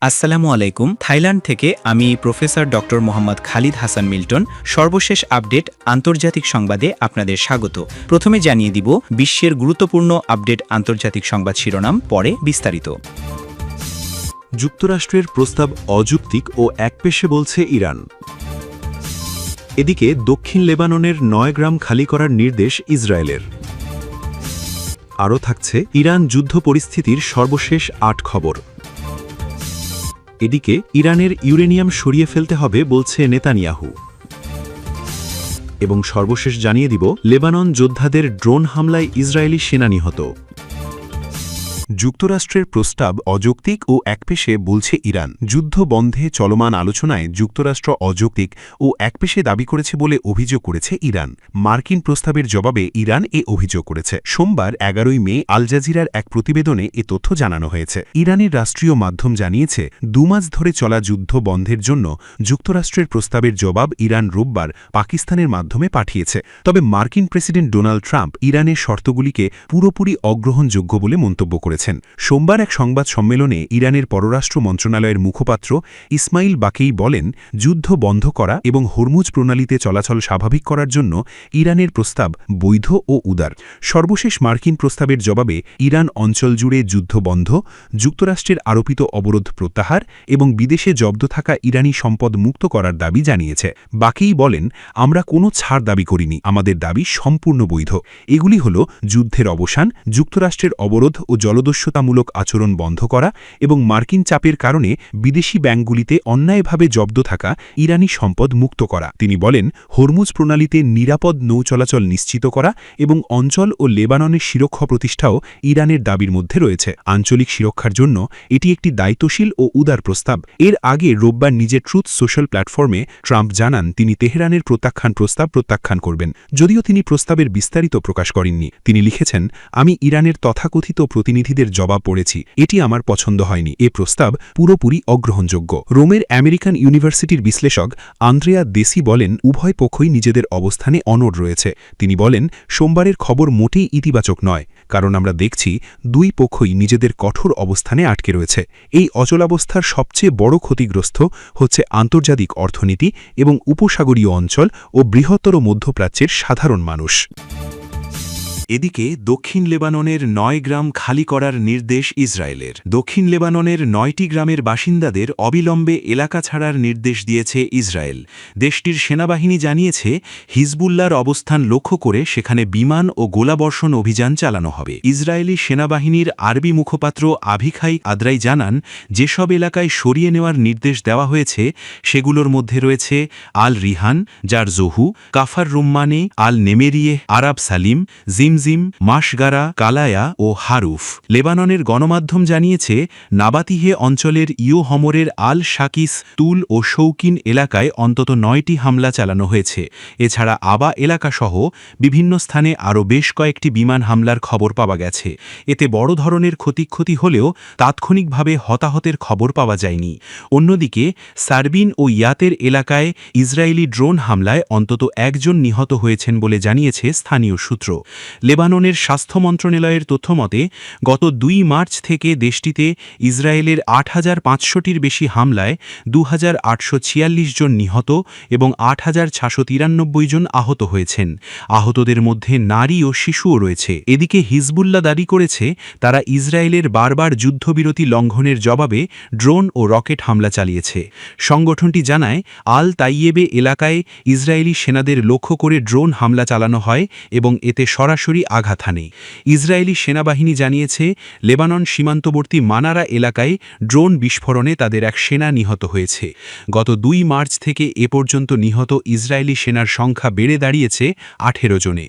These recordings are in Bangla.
আসসালামু আলাইকুম। থাইল্যান্ড থেকে আমি professor doctor Mohammad Khalid Hasan Milton. সর্বশেষ আপডেট আন্তর্জাতিক সংবাদে আপনাদের স্বাগত। প্রথমে জানিয়ে দিব বিশ্বের গুরুত্বপূর্ণ আপডেট আন্তর্জাতিক সংবাদ শিরোনাম, পরে বিস্তারিত। যুক্তরাষ্ট্রের প্রস্তাব অযৌক্তিক ও একপেশে বলছে ইরান। এদিকে দক্ষিণ লেবাননের ৯ গ্রাম খালি করার নির্দেশ ইসরায়েলের। আরও থাকছে ইরান যুদ্ধ পরিস্থিতির সর্বশেষ ৮ খবর। এদিকে ইরানের ইউরেনিয়াম সরিয়ে ফেলতে হবে বলছে নেতানিয়াহু। এবং সর্বশেষ জানিয়ে দিব লেবানন যোদ্ধাদের ড্রোন হামলায় ইসরায়েলি সেনা নিহত। যুক্তরাষ্ট্রের প্রস্তাব অযৌক্তিক ও একপেশে বলছে ইরান। যুদ্ধ বন্ধে চলমান আলোচনায় যুক্তরাষ্ট্র অযৌক্তিক ও একপেশে দাবি করেছে বলে অভিযোগ করেছে ইরান। মার্কিন প্রস্তাবের জবাবে ইরান এ অভিযোগ করেছে। সোমবার ১১ মে আল জাজিরার এক প্রতিবেদনে এ তথ্য জানানো হয়েছে। ইরানের রাষ্ট্রীয় মাধ্যম জানিয়েছে ২ মাস ধরে চলা যুদ্ধ বন্ধের জন্য যুক্তরাষ্ট্রের প্রস্তাবের জবাব ইরান রোববার পাকিস্তানের মাধ্যমে পাঠিয়েছে। তবে মার্কিন প্রেসিডেন্ট ডোনাল্ড ট্রাম্প ইরানের শর্তগুলিকে পুরোপুরি অগ্রহণযোগ্য বলে মন্তব্য করেছেন। সোমবার এক সংবাদ সম্মেলনে ইরানের পররাষ্ট্র মন্ত্রণালয়ের মুখপাত্র ইসমাইল বাকেই বলেন, যুদ্ধ বন্ধ করা এবং হরমুজ প্রণালীতে চলাচল স্বাভাবিক করার জন্য ইরানের প্রস্তাব বৈধ ও উদার। সর্বশেষ মার্কিন প্রস্তাবের জবাবে ইরান অঞ্চল জুড়ে যুদ্ধ বন্ধ, যুক্তরাষ্ট্রের আরোপিত অবরোধ প্রত্যাহার এবং বিদেশে জব্দ থাকা ইরানি সম্পদ মুক্ত করার দাবি জানিয়েছে। বাকেই বলেন, আমরা কোনো ছাড় দাবি করিনি, আমাদের দাবি সম্পূর্ণ বৈধ। এগুলি হল যুদ্ধের অবসান, যুক্তরাষ্ট্রের অবরোধ ও জলদস্যুতামূলক আচরণ বন্ধ করা এবং মার্কিন চাপের কারণে বিদেশি ব্যাংকগুলিতে অন্যায়ভাবে জব্দ থাকা ইরানি সম্পদ মুক্ত করা। তিনি বলেন, হরমুজ প্রণালীতে নিরাপদ নৌ চলাচল নিশ্চিত করা এবং অঞ্চল ও লেবাননের সুরক্ষা প্রতিষ্ঠাও ইরানের দাবির মধ্যে রয়েছে। আঞ্চলিক সুরক্ষার জন্য এটি একটি দায়িত্বশীল ও উদার প্রস্তাব। এর আগে রোববার নিজের ট্রুথ সোশ্যাল প্ল্যাটফর্মে ট্রাম্প জানান তিনি তেহরানের প্রস্তাব প্রত্যাখ্যান করবেন, যদিও তিনি প্রস্তাবের বিস্তারিত প্রকাশ করেননি। তিনি লিখেছেন, আমি ইরানের তথাকথিত প্রতিনিধিদের জবাব পড়েছি, এটি আমার পছন্দ হয়নি, এ প্রস্তাব পুরোপুরি অগ্রহণযোগ্য। রোমের আমেরিকান ইউনিভার্সিটির বিশ্লেষক আন্দ্রেয়া দেসি বলেন, উভয় পক্ষই নিজেদের অবস্থানে অনড় রয়েছে। তিনি বলেন, সোমবারের খবর মোটেই ইতিবাচক নয়, কারণ আমরা দেখছি দুই পক্ষই নিজেদের কঠোর অবস্থানে আটকে রয়েছে। এই অচলাবস্থার সবচেয়ে বড় ক্ষতিগ্রস্ত হচ্ছে আন্তর্জাতিক অর্থনীতি এবং উপসাগরীয় অঞ্চল ও বৃহত্তর মধ্যপ্রাচ্যের সাধারণ মানুষ। এদিকে দক্ষিণ লেবাননের ৯ গ্রাম খালি করার নির্দেশ ইসরায়েলের। দক্ষিণ লেবাননের ৯টি গ্রামের বাসিন্দাদের অবিলম্বে এলাকা ছাড়ার নির্দেশ দিয়েছে ইসরায়েল। দেশটির সেনাবাহিনী জানিয়েছে, হিজবুল্লাহর অবস্থান লক্ষ্য করে সেখানে বিমান ও গোলাবর্ষণ অভিযান চালানো হবে। ইসরায়েলি সেনাবাহিনীর আরবি মুখপাত্র আভিখাই আদ্রাই জানান, যেসব এলাকায় সরিয়ে নেওয়ার নির্দেশ দেওয়া হয়েছে সেগুলোর মধ্যে রয়েছে আল রিহান, জারজোহু, কাফার রুম্মানে, আল নেমেরিয়ে, আরাব সালিম, জিমজিম, মাসগারা, কালায়া ও হারুফ। লেবাননের গণমাধ্যম জানিয়েছে, নাবাতিহে অঞ্চলের হমরের আল শাকিস, তুল ও শৌকিন এলাকায় অন্তত ৯টি হামলা চালানো হয়েছে। এছাড়া আবা এলাকাসহ বিভিন্ন স্থানে আরও বেশ কয়েকটি বিমান হামলার খবর পাওয়া গেছে। এতে বড় ধরনের ক্ষয়ক্ষতি হলেও তাৎক্ষণিকভাবে হতাহতের খবর পাওয়া যায়নি। অন্যদিকে সারবিন ও ইয়াতের এলাকায় ইসরায়েলি ড্রোন হামলায় অন্তত ১ জন নিহত হয়েছেন বলে জানিয়েছে স্থানীয় সূত্র। লেবাননের স্বাস্থ্য মন্ত্রণালয়ের তথ্যমতে গত ২ মার্চ থেকে দেশটিতে ইসরায়েলের ৮৫০০টির বেশি হামলায় ২৮৪৬ জন নিহত এবং ৮৬৯৩ জন আহত হয়েছেন। আহতদের মধ্যে নারী ও শিশুও রয়েছে। এদিকে হিজবুল্লাহ দাবি করেছে, তারা ইসরায়েলের বারবার যুদ্ধবিরতি লঙ্ঘনের জবাবে ড্রোন ও রকেট হামলা চালিয়েছে। সংগঠনটি জানায়, আল তাইয়েবে এলাকায় ইসরায়েলি সেনাদের লক্ষ্য করে ড্রোন হামলা চালানো হয় এবং এতে সরাসরি আঘাত হানে। ইসরায়েলি সেনাবাহিনী জানিয়েছে, লেবানন সীমান্তবর্তী মানারা এলাকায় ড্রোন বিস্ফোরণে তাদের এক সেনা নিহত হয়েছে। গত ২ মার্চ থেকে এ পর্যন্ত নিহত ইসরায়েলি সেনার সংখ্যা বেড়ে দাঁড়িয়েছে ১৮ জনে।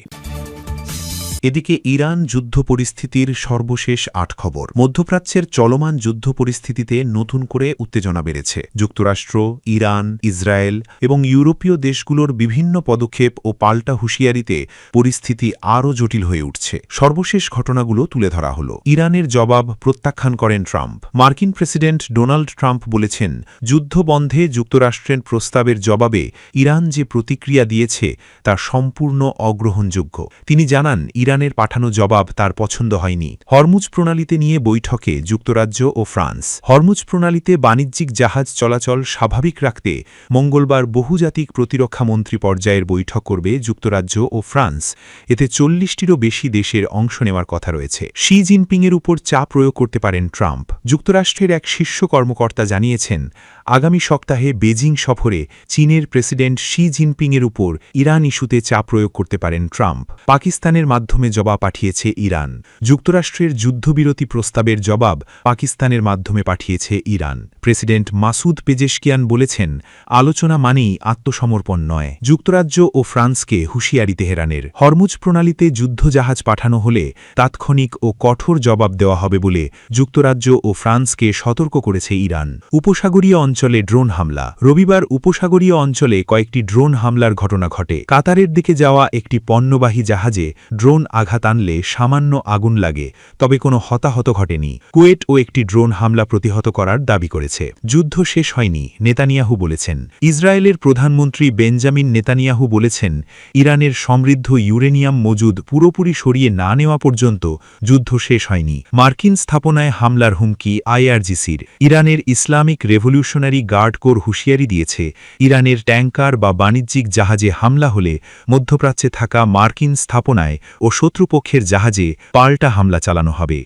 এদিকে ইরান যুদ্ধ পরিস্থিতির সর্বশেষ ৮ খবর। মধ্যপ্রাচ্যের চলমান যুদ্ধ পরিস্থিতিতে নতুন করে উত্তেজনা বেড়েছে। যুক্তরাষ্ট্র, ইরান, ইসরায়েল এবং ইউরোপীয় দেশগুলোর বিভিন্ন পদক্ষেপ ও পাল্টা হুঁশিয়ারিতে পরিস্থিতি আরও জটিল হয়ে উঠছে। সর্বশেষ ঘটনাগুলো তুলে ধরা হল। ইরানের জবাব প্রত্যাখ্যান করেন ট্রাম্প। মার্কিন প্রেসিডেন্ট ডোনাল্ড ট্রাম্প বলেছেন, যুদ্ধ বন্ধে যুক্তরাষ্ট্রের প্রস্তাবের জবাবে ইরান যে প্রতিক্রিয়া দিয়েছে তা সম্পূর্ণ অগ্রহণযোগ্য। তিনি জানান, ইরান ইরানের পাঠানো জবাব তার পছন্দ হয়নি। হরমুজ প্রণালীতে নিয়ে বৈঠকে যুক্তরাজ্য ও ফ্রান্স। হরমুজ প্রণালীতে বাণিজ্যিক জাহাজ চলাচল স্বাভাবিক রাখতে মঙ্গলবার বহুজাতিক প্রতিরক্ষা মন্ত্রী পর্যায়ের বৈঠক করবে যুক্তরাজ্য ও ফ্রান্স। এতে 40টিরও বেশি দেশের অংশ নেওয়ার কথা রয়েছে। শি জিনপিংয়ের উপর চাপ প্রয়োগ করতে পারেন ট্রাম্প। যুক্তরাষ্ট্রের এক শীর্ষ কর্মকর্তা জানিয়েছেন, আগামী সপ্তাহে বেজিং সফরে চীনের প্রেসিডেন্ট শি জিনপিংয়ের উপর ইরান ইস্যুতে চাপ প্রয়োগ করতে পারেন ট্রাম্প। পাকিস্তানের মাধ্যমে জবাব পাঠিয়েছে ইরান। যুক্তরাষ্ট্রের যুদ্ধবিরতি প্রস্তাবের জবাব পাকিস্তানের মাধ্যমে পাঠিয়েছে ইরান। প্রেসিডেন্ট মাসুদ পেজেশকিয়ান বলেছেন, আলোচনা মানেই আত্মসমর্পণ নয়। যুক্তরাজ্য ও ফ্রান্সকে হুঁশিয়ারি তেহরানের। হরমুজ প্রণালীতে যুদ্ধজাহাজ পাঠানো হলে তাৎক্ষণিক ও কঠোর জবাব দেওয়া হবে বলে যুক্তরাজ্য ও ফ্রান্সকে সতর্ক করেছে ইরান। উপসাগরীয় অঞ্চলে ড্রোন হামলা। রবিবার উপসাগরীয় অঞ্চলে কয়েকটি ড্রোন হামলার ঘটনা ঘটে। কাতারের দিকে যাওয়া একটি পণ্যবাহী জাহাজে ড্রোন আঘাত আনলে সামান্য আগুন লাগে, তবে কোনো হতাহত ঘটেনি। কুয়েট ও একটি ড্রোন হামলা প্রতিহত করার দাবি করেছে। যুদ্ধ শেষ হয়নি, নেতানিয়াহু বলেছেন। ইসরায়েলের প্রধানমন্ত্রী বেঞ্জামিন নেতানিয়াহু বলেছেন, ইরানের সমৃদ্ধ ইউরেনিয়াম মজুদ পুরোপুরি সরিয়ে না নেওয়া পর্যন্ত যুদ্ধ শেষ হয়নি। মার্কিন স্থাপনায় হামলার হুমকি আইআরজিসির। ইরানের ইসলামিক রেভলিউশনারি গার্ড কোর হুঁশিয়ারি দিয়েছে, ইরানের ট্যাঙ্কার বা বাণিজ্যিক জাহাজে হামলা হলে মধ্যপ্রাচ্যে থাকা মার্কিন স্থাপনায় ও শত্রুপক্ষের জাহাজে পাল্টা হামলা চালানো হবে।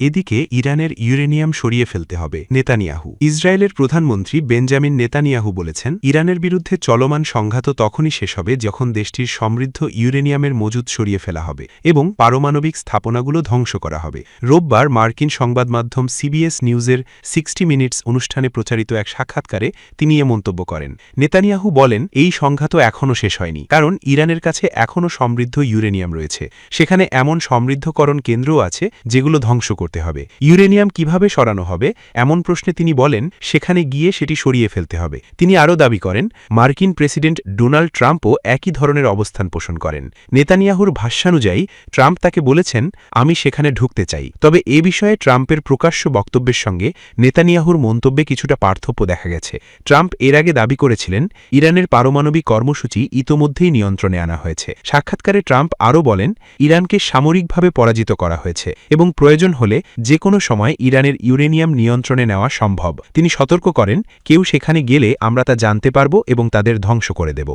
এদিকে ইরানের ইউরেনিয়াম সরিয়ে ফেলতে হবে নেতানিয়াহু। ইসরায়েলের প্রধানমন্ত্রী বেঞ্জামিন নেতানিয়াহু বলেছেন, ইরানের বিরুদ্ধে চলমান সংঘাত তখনই শেষ হবে যখন দেশটির সমৃদ্ধ ইউরেনিয়ামের মজুদ সরিয়ে ফেলা হবে এবং পারমাণবিক স্থাপনাগুলো ধ্বংস করা হবে। রোববার মার্কিন সংবাদ মাধ্যম সিবিএস নিউজের 60 মিনিটস অনুষ্ঠানে প্রচারিত এক সাক্ষাৎকারে তিনি এ মন্তব্য করেন। নেতানিয়াহু বলেন, এই সংঘাত এখনও শেষ হয়নি, কারণ ইরানের কাছে এখনও সমৃদ্ধ ইউরেনিয়াম রয়েছে। সেখানে এমন সমৃদ্ধকরণ কেন্দ্রও আছে যেগুলো ধ্বংস করতে হবে। ইউরেনিয়াম কিভাবে সরানো হবে এমন প্রশ্নে তিনি বলেন, সেখানে গিয়ে সেটি সরিয়ে ফেলতে হবে। তিনি আরও দাবি করেন, মার্কিন প্রেসিডেন্ট ডোনাল্ড ট্রাম্পও একই ধরনের অবস্থান পোষণ করেন। নেতানিয়াহুর ভাষ্যানুযায়ী ট্রাম্প তাকে বলেছেন, আমি সেখানে ঢুকতে চাই। তবে এ বিষয়ে ট্রাম্পের প্রকাশ্য বক্তব্যের সঙ্গে নেতানিয়াহুর মন্তব্যে কিছুটা পার্থক্য দেখা গেছে। ট্রাম্প এর আগে দাবি করেছিলেন, ইরানের পারমাণবিক কর্মসূচি ইতোমধ্যেই নিয়ন্ত্রণে আনা হয়েছে। সাক্ষাৎকারে ট্রাম্প আরও বলেন, ইরানকে সামরিকভাবে পরাজিত করা হয়েছে এবং প্রয়োজন হলে যে কোনো সময় ইরানের ইউরেনিয়াম নিয়ন্ত্রণে নেওয়া সম্ভব। তিনি সতর্ক করেন, কেউ সেখানে গেলে আমরা তা জানতে পারব এবং তাদের ধ্বংস করে দেব।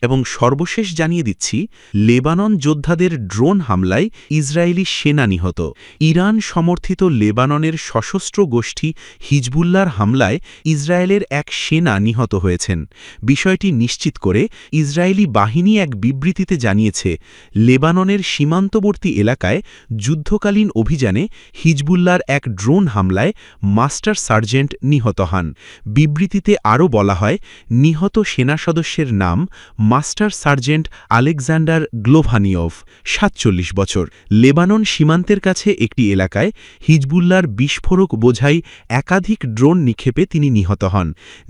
এবং সর্বশেষ জানিয়ে দিচ্ছি, লেবানন যোদ্ধাদের ড্রোন হামলায় ইসরায়েলি সেনা নিহত। ইরান সমর্থিত লেবাননের সশস্ত্র গোষ্ঠী হিজবুল্লাহর হামলায় ইসরায়েলের এক সেনা নিহত হয়েছেন। বিষয়টি নিশ্চিত করে ইসরায়েলি বাহিনী এক বিবৃতিতে জানিয়েছে, লেবাননের সীমান্তবর্তী এলাকায় যুদ্ধকালীন অভিযানে হিজবুল্লাহর এক ড্রোন হামলায় মাস্টার সার্জেন্ট নিহত হন। বিবৃতিতে আরও বলা হয়, নিহত সেনা সদস্যের নাম মাস্টার সার্জেন্ট আলেকজান্ডার গ্লোভানিয়ভ, 47 বছর। লেবানন সীমান্তের কাছে একটি এলাকায় হিজবুল্লাহর বিস্ফোরক বোঝাই একাধিক ড্রোন নিক্ষেপে তিনি নিহত হন।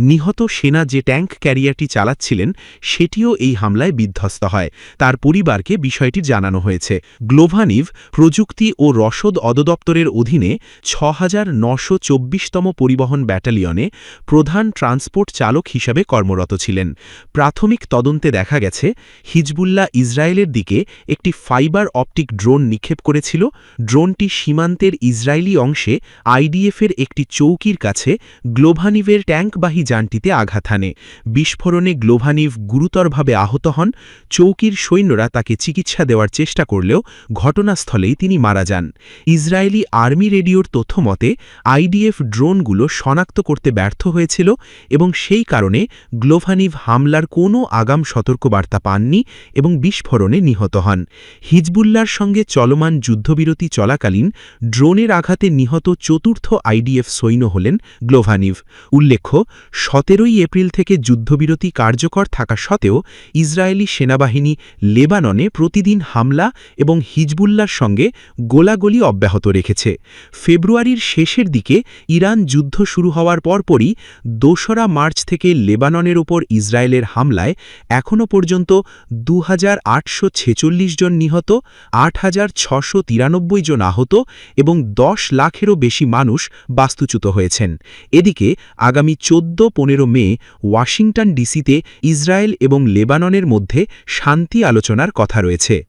নিহত সেনা যে ট্যাঙ্ক ক্যারিয়ারটি চালাচ্ছিলেন সেটিও এই হামলায় বিধ্বস্ত হয়। তার পরিবারকে বিষয়টি জানানো হয়েছে। গ্লোভানিভ প্রযুক্তি ও রসদ অদপ্তরের অধীনে 6924তম পরিবহন ব্যাটালিয়নে প্রধান ট্রান্সপোর্ট চালক হিসাবে কর্মরত ছিলেন। প্রাথমিক তদন্তে দেখা গেছে, হিজবুল্লাহ ইসরায়েলের দিকে একটি ফাইবার অপটিক ড্রোন নিক্ষেপ করেছিল। ড্রোনটি সীমান্তের ইসরায়েলি অংশে আইডিএফের একটি চৌকির কাছে গ্লোভানিভের ট্যাঙ্কবাহী যানটিতে আঘাত হানে। বিস্ফোরণে গ্লোভানিভ গুরুতরভাবে আহত হন। চৌকির সৈন্যরা তাকে চিকিৎসা দেওয়ার চেষ্টা করলেও ঘটনাস্থলেই তিনি মারা যান। ইসরায়েলি আর্মি রেডিওর তথ্যমতে আইডিএফ ড্রোনগুলো শনাক্ত করতে ব্যর্থ হয়েছিল এবং সেই কারণে গ্লোভানিভ হামলার কোনো আগাম সতর্কবার্তা পাননি এবং বিস্ফোরণে নিহত হন। হিজবুল্লাহর সঙ্গে চলমান যুদ্ধবিরতি চলাকালীন ড্রোনের আঘাতে নিহত চতুর্থ আইডিএফ সৈন্য হলেন গ্লোভানিভ। উল্লেখ্য, 17 এপ্রিল থেকে যুদ্ধবিরতি কার্যকর থাকা সত্ত্বেও ইসরায়েলি সেনাবাহিনী লেবাননে প্রতিদিন হামলা এবং হিজবুল্লাহর সঙ্গে গোলাগুলি অব্যাহত রেখেছে। ফেব্রুয়ারির শেষের দিকে ইরান যুদ্ধ শুরু হওয়ার পরপরই 2রা মার্চ থেকে লেবাননের ওপর ইসরায়েলের হামলায় এখনও পর্যন্ত ২,৮৪৬ জন নিহত, ৮,৬৯৩ জন আহত এবং ১০ লাখেরও বেশি মানুষ বাস্তুচ্যুত হয়েছেন। এদিকে আগামী ১৪-১৫ মে ওয়াশিংটন ডিসিতে ইসরায়েল এবং লেবাননের মধ্যে শান্তি আলোচনার কথা রয়েছে।